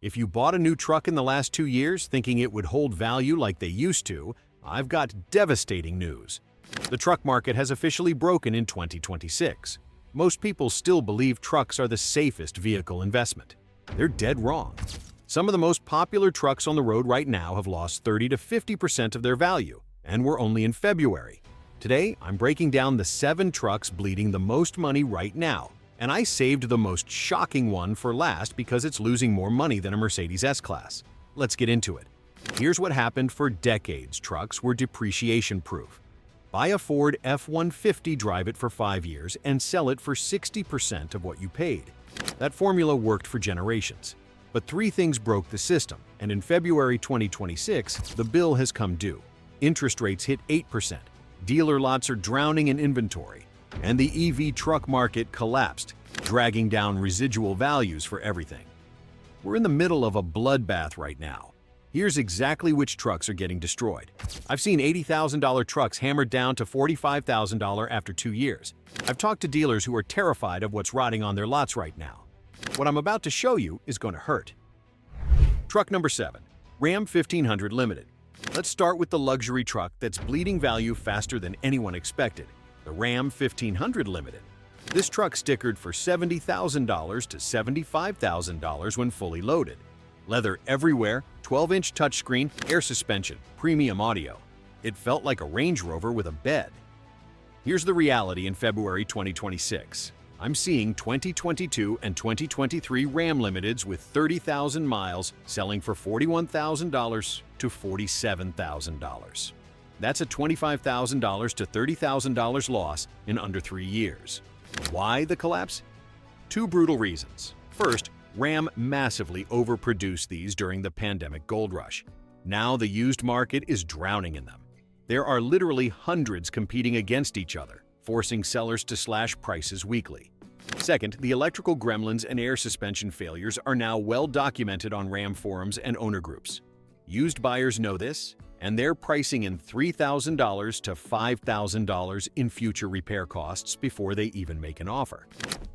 If you bought a new truck in the last 2 years thinking it would hold value like they used to, I've got devastating news. The truck market has officially broken in 2026. Most people still believe trucks are the safest vehicle investment. They're dead wrong. Some of the most popular trucks on the road right now have lost 30 to 50% of their value, and we're only in February. Today, I'm breaking down the 7 trucks bleeding the most money right now, and I saved the most shocking one for last because it's losing more money than a Mercedes S-Class. Let's get into it. Here's what happened for decades. Trucks were depreciation-proof. Buy a Ford F-150, drive it for 5 years, and sell it for 60% of what you paid. That formula worked for generations. But 3 things broke the system, and in February 2026, the bill has come due. Interest rates hit 8%, dealer lots are drowning in inventory, and the EV truck market collapsed, dragging down residual values for everything. We're in the middle of a bloodbath right now. Here's exactly which trucks are getting destroyed. I've seen $80,000 trucks hammered down to $45,000 after 2 years. I've talked to dealers who are terrified of what's rotting on their lots right now. What I'm about to show you is going to hurt. Truck number 7, Ram 1500 Limited. Let's start with the luxury truck that's bleeding value faster than anyone expected, the Ram 1500 Limited. This truck stickered for $70,000 to $75,000 when fully loaded. Leather everywhere, 12-inch touchscreen, air suspension, premium audio. It felt like a Range Rover with a bed. Here's the reality in February 2026. I'm seeing 2022 and 2023 Ram Limiteds with 30,000 miles selling for $41,000 to $47,000. That's a $25,000 to $30,000 loss in under 3 years. Why the collapse? 2 brutal reasons. First, Ram massively overproduced these during the pandemic gold rush. Now the used market is drowning in them. There are literally hundreds competing against each other, forcing sellers to slash prices weekly. Second, the electrical gremlins and air suspension failures are now well documented on Ram forums and owner groups. Used buyers know this, and they're pricing in $3,000 to $5,000 in future repair costs before they even make an offer.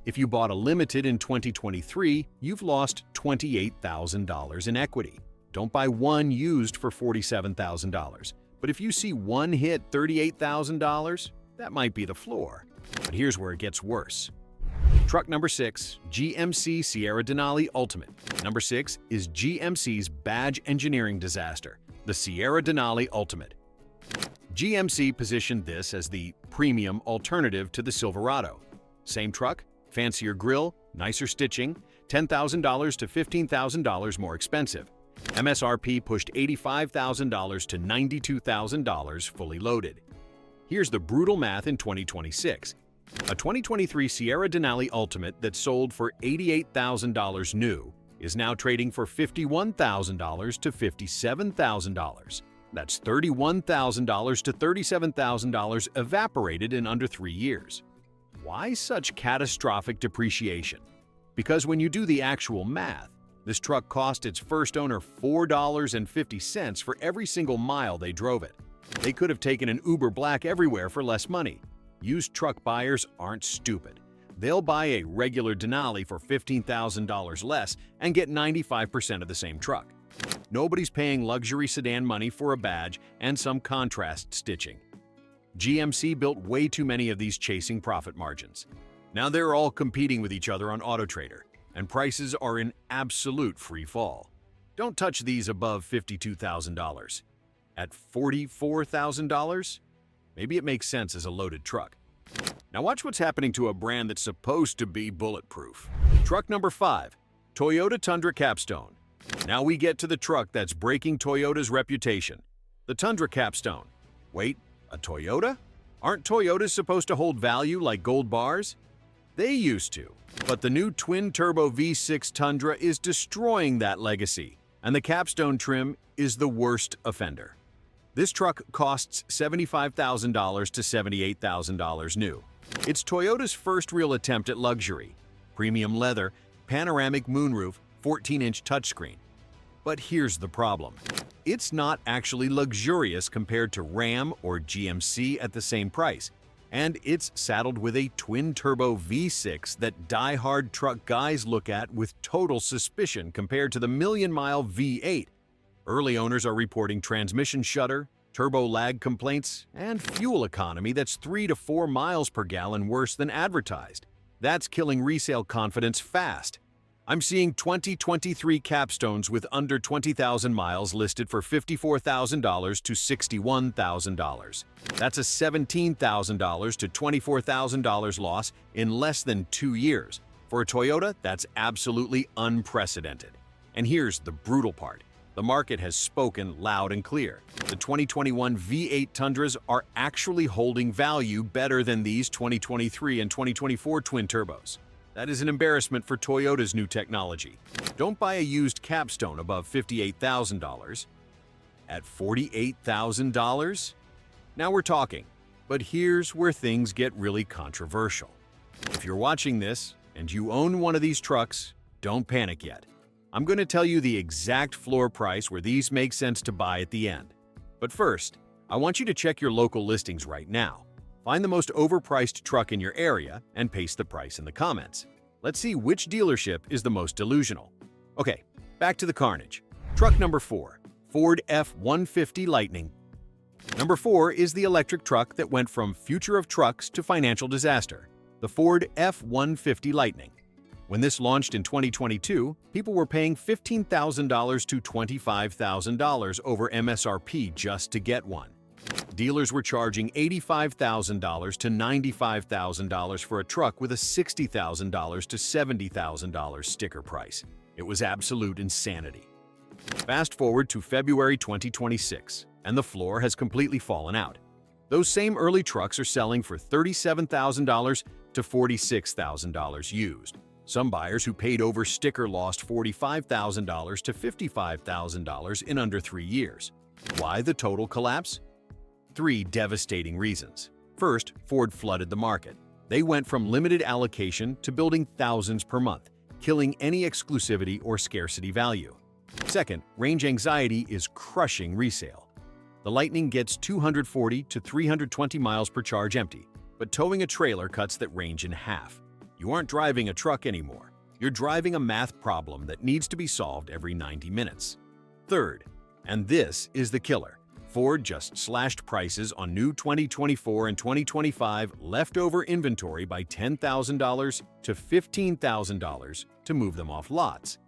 If you bought a Limited in 2023, you've lost $28,000 in equity. Don't buy one used for $47,000. But if you see one hit $38,000, that might be the floor. But here's where it gets worse. Truck number 6, GMC Sierra Denali Ultimate. Number 6 is GMC's badge engineering disaster, the Sierra Denali Ultimate. GMC positioned this as the premium alternative to the Silverado. Same truck, fancier grille, nicer stitching, $10,000 to $15,000 more expensive. MSRP pushed $85,000 to $92,000 fully loaded. Here's the brutal math in 2026. A 2023 Sierra Denali Ultimate that sold for $88,000 new is now trading for $51,000 to $57,000. That's $31,000 to $37,000 evaporated in under 3 years. Why such catastrophic depreciation? Because when you do the actual math, this truck cost its first owner $4.50 for every single mile they drove it. They could have taken an Uber Black everywhere for less money. Used truck buyers aren't stupid. They'll buy a regular Denali for $15,000 less and get 95% of the same truck. Nobody's paying luxury sedan money for a badge and some contrast stitching. GMC built way too many of these chasing profit margins. Now they're all competing with each other on AutoTrader, and prices are in absolute free fall. Don't touch these above $52,000. At $44,000? Maybe it makes sense as a loaded truck. Now watch what's happening to a brand that's supposed to be bulletproof. Truck number 5, Toyota Tundra Capstone. Now we get to the truck that's breaking Toyota's reputation, the Tundra Capstone. Wait, a Toyota? Aren't Toyotas supposed to hold value like gold bars? They used to, but the new twin-turbo V6 Tundra is destroying that legacy, and the Capstone trim is the worst offender. This truck costs $75,000 to $78,000 new. It's Toyota's first real attempt at luxury. Premium leather, panoramic moonroof, 14-inch touchscreen. But here's the problem. It's not actually luxurious compared to Ram or GMC at the same price. And it's saddled with a twin-turbo V6 that die-hard truck guys look at with total suspicion compared to the million-mile V8. Early owners are reporting transmission shudder, turbo lag complaints, and fuel economy that's 3 to 4 miles per gallon worse than advertised. That's killing resale confidence fast. I'm seeing 2023 capstones with under 20,000 miles listed for $54,000 to $61,000. That's a $17,000 to $24,000 loss in less than 2 years. For a Toyota, that's absolutely unprecedented. And here's the brutal part. The market has spoken loud and clear. The 2021 V8 Tundras are actually holding value better than these 2023 and 2024 twin turbos. That is an embarrassment for Toyota's new technology. Don't buy a used capstone above $58,000. At $48,000? Now we're talking. But here's where things get really controversial. If you're watching this and you own one of these trucks, don't panic yet. I'm going to tell you the exact floor price where these make sense to buy at the end. But first, I want you to check your local listings right now. Find the most overpriced truck in your area and paste the price in the comments. Let's see which dealership is the most delusional. Okay, back to the carnage. Truck number 4, Ford F-150 Lightning. Number 4 is the electric truck that went from future of trucks to financial disaster, the Ford F-150 Lightning. When this launched in 2022, people were paying $15,000 to $25,000 over MSRP just to get one. Dealers were charging $85,000 to $95,000 for a truck with a $60,000 to $70,000 sticker price. It was absolute insanity. Fast forward to February 2026, and the floor has completely fallen out. Those same early trucks are selling for $37,000 to $46,000 used. Some buyers who paid over sticker lost $45,000 to $55,000 in under 3 years. Why the total collapse? 3 devastating reasons. First, Ford flooded the market. They went from limited allocation to building thousands per month, killing any exclusivity or scarcity value. Second, range anxiety is crushing resale. The Lightning gets 240 to 320 miles per charge empty, but towing a trailer cuts that range in half. You aren't driving a truck anymore. You're driving a math problem that needs to be solved every 90 minutes. Third, and this is the killer, Ford just slashed prices on new 2024 and 2025 leftover inventory by $10,000 to $15,000 to move them off lots.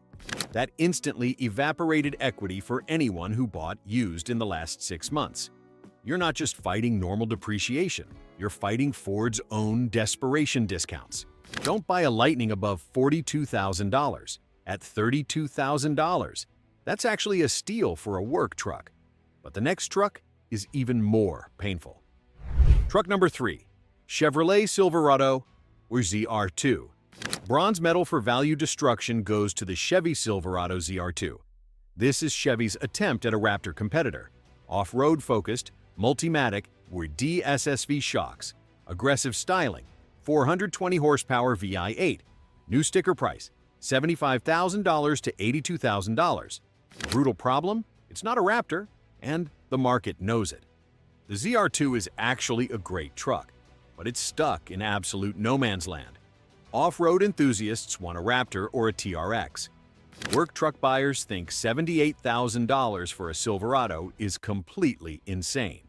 That instantly evaporated equity for anyone who bought used in the last 6 months. You're not just fighting normal depreciation, you're fighting Ford's own desperation discounts. Don't buy a Lightning above $42,000. At $32,000, that's actually a steal for a work truck. But the next truck is even more painful. Truck number 3, Chevrolet Silverado or ZR2. Bronze medal for value destruction goes to the Chevy Silverado ZR2. This is Chevy's attempt at a Raptor competitor. Off-road focused, multimatic with DSSV shocks, aggressive styling, 420 horsepower VI8. New sticker price, $75,000 to $82,000. Brutal problem? It's not a Raptor, and the market knows it. The ZR2 is actually a great truck, but it's stuck in absolute no man's land. Off-road enthusiasts want a Raptor or a TRX. Work truck buyers think $78,000 for a Silverado is completely insane.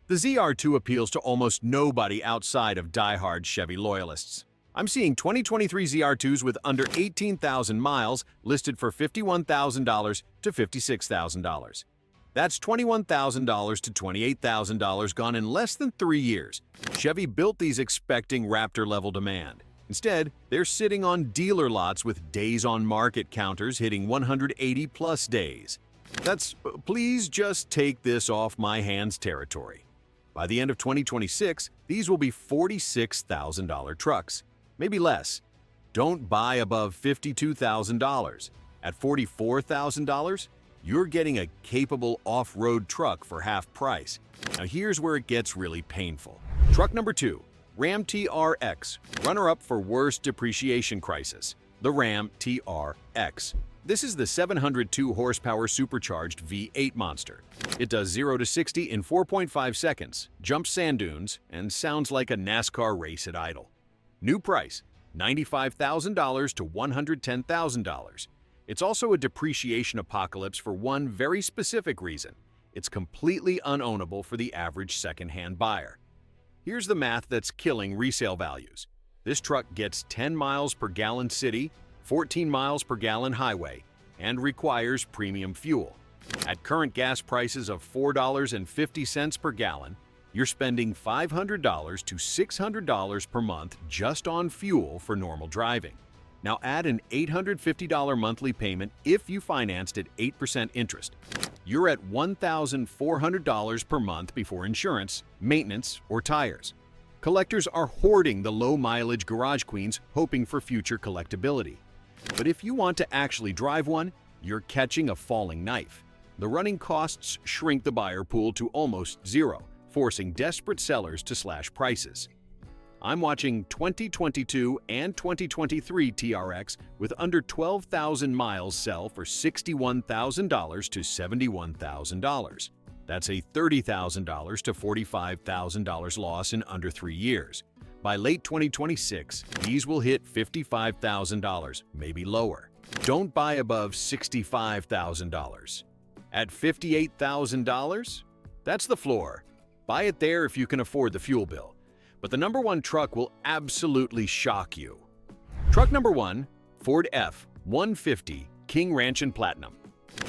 The ZR2 appeals to almost nobody outside of die-hard Chevy loyalists. I'm seeing 2023 ZR2s with under 18,000 miles listed for $51,000 to $56,000. That's $21,000 to $28,000 gone in less than 3 years. Chevy built these expecting Raptor-level demand. Instead, they're sitting on dealer lots with days on market counters hitting 180-plus days. That's please just take this off my hands territory. By the end of 2026, these will be $46,000 trucks, maybe less. Don't buy above $52,000. At $44,000, you're getting a capable off-road truck for half price. Now here's where it gets really painful. Truck number 2, Ram TRX, runner-up for worst depreciation crisis, the Ram TRX. This is the 702 horsepower supercharged V8 monster. It does 0 to 60 in 4.5 seconds, jumps sand dunes, and sounds like a NASCAR race at idle. New price, $95,000 to $110,000. It's also a depreciation apocalypse for one very specific reason. It's completely unownable for the average second-hand buyer. Here's the math that's killing resale values. This truck gets 10 miles per gallon city, 14 miles per gallon highway, and requires premium fuel. At current gas prices of $4.50 per gallon, you're spending $500 to $600 per month just on fuel for normal driving. Now add an $850 monthly payment if you financed at 8% interest. You're at $1,400 per month before insurance, maintenance, or tires. Collectors are hoarding the low-mileage garage queens hoping for future collectability. But if you want to actually drive one, you're catching a falling knife. The running costs shrink the buyer pool to almost zero, forcing desperate sellers to slash prices. I'm watching 2022 and 2023 TRX with under 12,000 miles sell for $61,000 to $71,000. That's a $30,000 to $45,000 loss in under 3 years. By late 2026, these will hit $55,000, maybe lower. Don't buy above $65,000. At $58,000, that's the floor. Buy it there if you can afford the fuel bill. But the number one truck will absolutely shock you. Truck number one, Ford F-150 King Ranch and Platinum.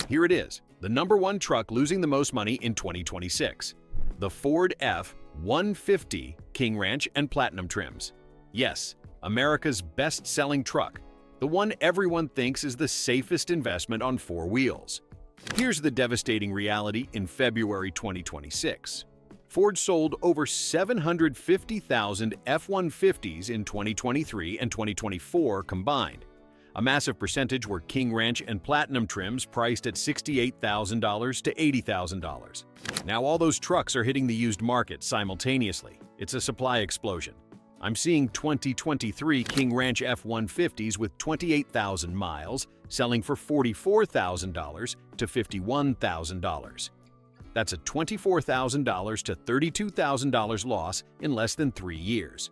Here it is, the number one truck losing the most money in 2026. The Ford F-150 King Ranch and Platinum trims. Yes, America's best-selling truck, the one everyone thinks is the safest investment on four wheels. Here's the devastating reality in February 2026. Ford sold over 750,000 F-150s in 2023 and 2024 combined. A massive percentage were King Ranch and Platinum trims priced at $68,000 to $80,000. Now all those trucks are hitting the used market simultaneously. It's a supply explosion. I'm seeing 2023 King Ranch F-150s with 28,000 miles selling for $44,000 to $51,000. That's a $24,000 to $32,000 loss in less than 3 years.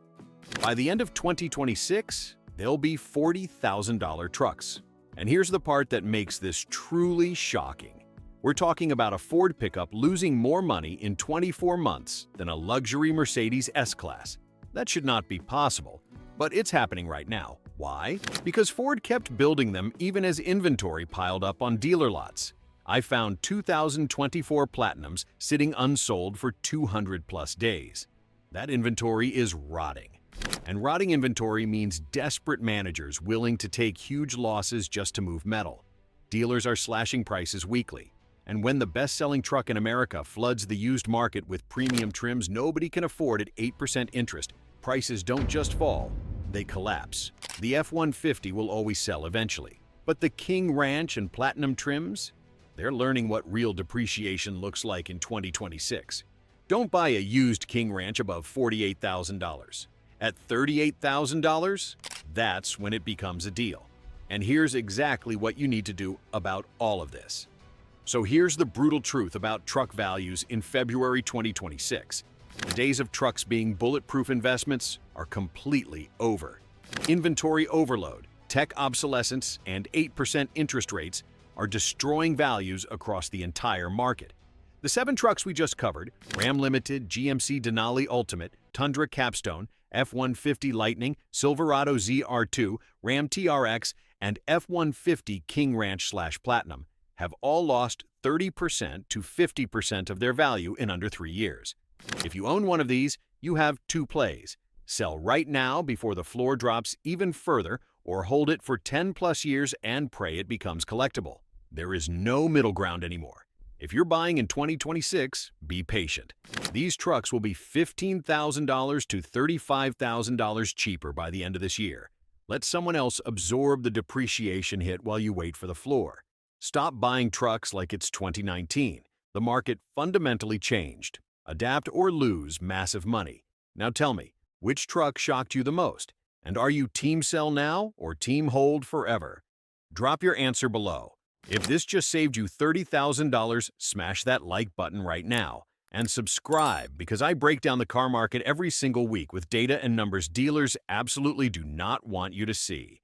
By the end of 2026, they'll be $40,000 trucks. And here's the part that makes this truly shocking. We're talking about a Ford pickup losing more money in 24 months than a luxury Mercedes S-Class. That should not be possible, but it's happening right now. Why? Because Ford kept building them even as inventory piled up on dealer lots. I found 2024 Platinums sitting unsold for 200+ days. That inventory is rotting. And rotting inventory means desperate managers willing to take huge losses just to move metal. Dealers are slashing prices weekly. And when the best-selling truck in America floods the used market with premium trims nobody can afford at 8% interest, prices don't just fall, they collapse. The F-150 will always sell eventually. But the King Ranch and Platinum trims? They're learning what real depreciation looks like in 2026. Don't buy a used King Ranch above $48,000. At $38,000, that's when it becomes a deal. And here's exactly what you need to do about all of this. So here's the brutal truth about truck values in February 2026. The days of trucks being bulletproof investments are completely over. Inventory overload, tech obsolescence, and 8% interest rates are destroying values across the entire market. The 7 trucks we just covered, Ram Limited, GMC Denali Ultimate, Tundra Capstone, F-150 Lightning, Silverado ZR2, Ram TRX, and F-150 King Ranch/Platinum, have all lost 30% to 50% of their value in under 3 years. If you own one of these, you have 2 plays. Sell right now before the floor drops even further, or hold it for 10+ years and pray it becomes collectible. There is no middle ground anymore. If you're buying in 2026, be patient. These trucks will be $15,000 to $35,000 cheaper by the end of this year. Let someone else absorb the depreciation hit while you wait for the floor. Stop buying trucks like it's 2019. The market fundamentally changed. Adapt or lose massive money. Now tell me, which truck shocked you the most? And are you team sell now or team hold forever? Drop your answer below. If this just saved you $30,000, smash that like button right now. And subscribe, because I break down the car market every single week with data and numbers dealers absolutely do not want you to see.